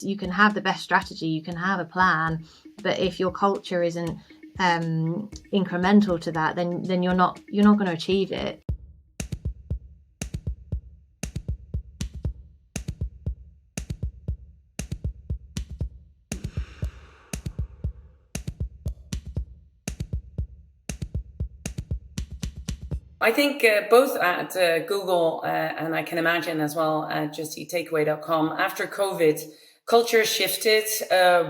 You can have the best strategy, you can have a plan, but if your culture isn't incremental to that, then you're not going to achieve it. I think both at Google and I can imagine as well at justeattakeaway.com, after COVID, culture shifted,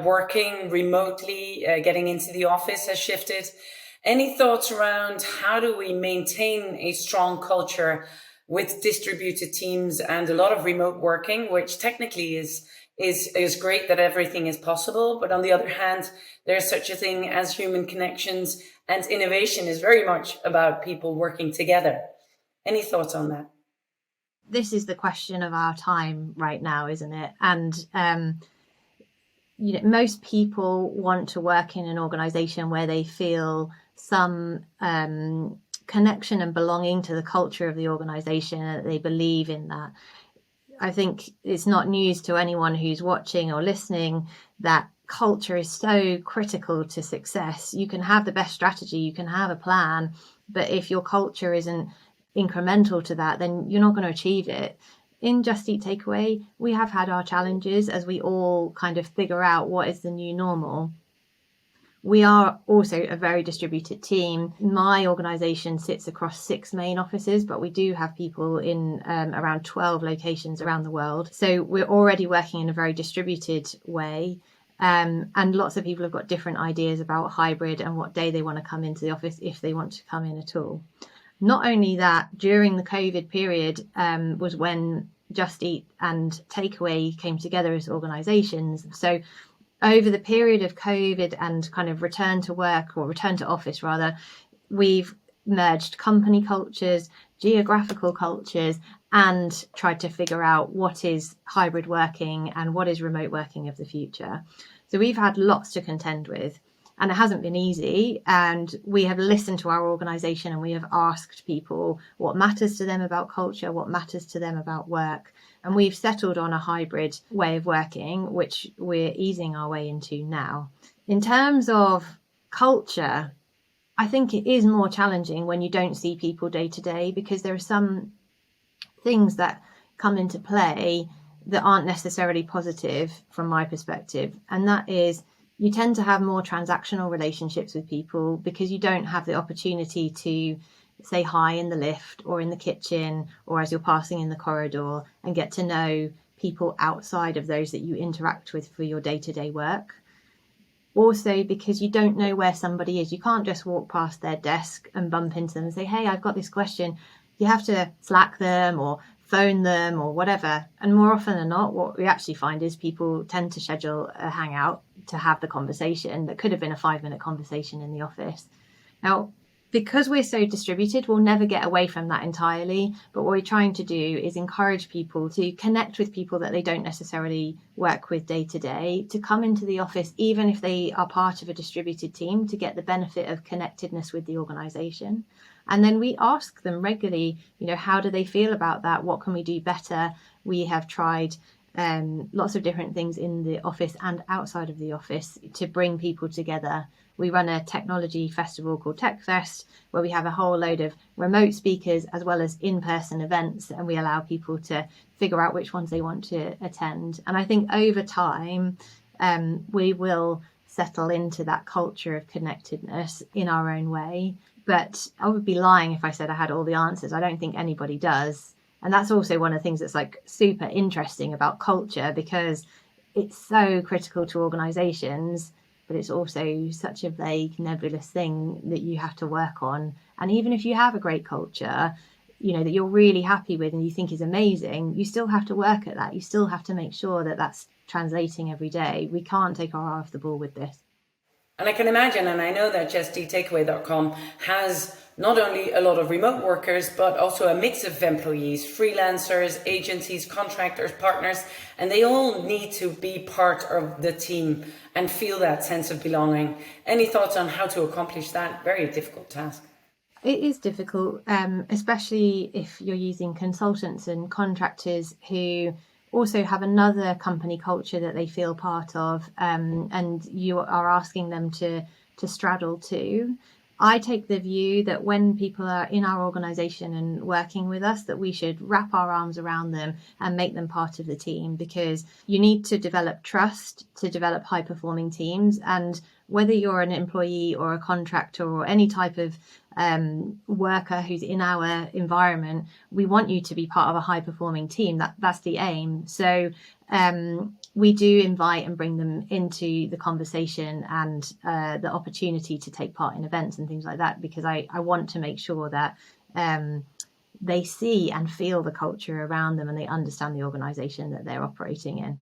working remotely, getting into the office has shifted. Any thoughts around how do we maintain a strong culture with distributed teams and a lot of remote working, which technically is great that everything is possible, but on the other hand, there's such a thing as human connections, and innovation is very much about people working together. Any thoughts on that? This is the question of our time right now, isn't it? And most people want to work in an organization where they feel some connection and belonging to the culture of the organization, and they believe in that. I think it's not news to anyone who's watching or listening that culture is so critical to success. You can have the best strategy, you can have a plan, but if your culture isn't incremental to that, then you're not going to achieve it. In Just Eat Takeaway, we have had our challenges as we all kind of figure out what is the new normal. We are also a very distributed team. My organisation sits across 6 main offices, but we do have people in around 12 locations around the world. So we're already working in a very distributed way. And lots of people have got different ideas about hybrid and what day they want to come into the office, if they want to come in at all. Not only that, during the COVID period was when Just Eat and Takeaway came together as organisations. So over the period of COVID and kind of return to work, or return to office rather, we've merged company cultures, geographical cultures, and tried to figure out what is hybrid working and what is remote working of the future. So we've had lots to contend with, and it hasn't been easy. And we have listened to our organisation and we have asked people what matters to them about culture, what matters to them about work. And we've settled on a hybrid way of working, which we're easing our way into now. In terms of culture, I think it is more challenging when you don't see people day to day, because there are some things that come into play that aren't necessarily positive from my perspective. And that is, you tend to have more transactional relationships with people because you don't have the opportunity to say hi in the lift or in the kitchen or as you're passing in the corridor and get to know people outside of those that you interact with for your day-to-day work. Also, because you don't know where somebody is, you can't just walk past their desk and bump into them and say, hey, I've got this question. You have to Slack them or phone them or whatever. And more often than not, what we actually find is people tend to schedule a hangout to have the conversation that could have been a 5-minute conversation in the office. Now, because we're so distributed, we'll never get away from that entirely. But what we're trying to do is encourage people to connect with people that they don't necessarily work with day to day, to come into the office, even if they are part of a distributed team, to get the benefit of connectedness with the organisation. And then we ask them regularly, how do they feel about that? What can we do better? We have tried lots of different things in the office and outside of the office to bring people together. We run a technology festival called TechFest, where we have a whole load of remote speakers as well as in-person events, and we allow people to figure out which ones they want to attend. And I think over time, we will settle into that culture of connectedness in our own way. But I would be lying if I said I had all the answers. I don't think anybody does. And that's also one of the things that's like super interesting about culture, because it's so critical to organizations, but it's also such a vague, nebulous thing that you have to work on. And even if you have a great culture, that you're really happy with and you think is amazing, you still have to work at that. You still have to make sure that that's translating every day. We can't take our eye off the ball with this. And I can imagine, and I know that justeattakeaway.com has not only a lot of remote workers, but also a mix of employees, freelancers, agencies, contractors, partners, and they all need to be part of the team and feel that sense of belonging. Any thoughts on how to accomplish that very difficult task? It is difficult, especially if you're using consultants and contractors who also have another company culture that they feel part of, and you are asking them to straddle to. I take the view that when people are in our organization and working with us, that we should wrap our arms around them and make them part of the team, because you need to develop trust to develop high performing teams. And whether you're an employee or a contractor or any type of worker who's in our environment, we want you to be part of a high performing team. That's the aim. So we do invite and bring them into the conversation and the opportunity to take part in events and things like that, because I want to make sure that they see and feel the culture around them and they understand the organization that they're operating in.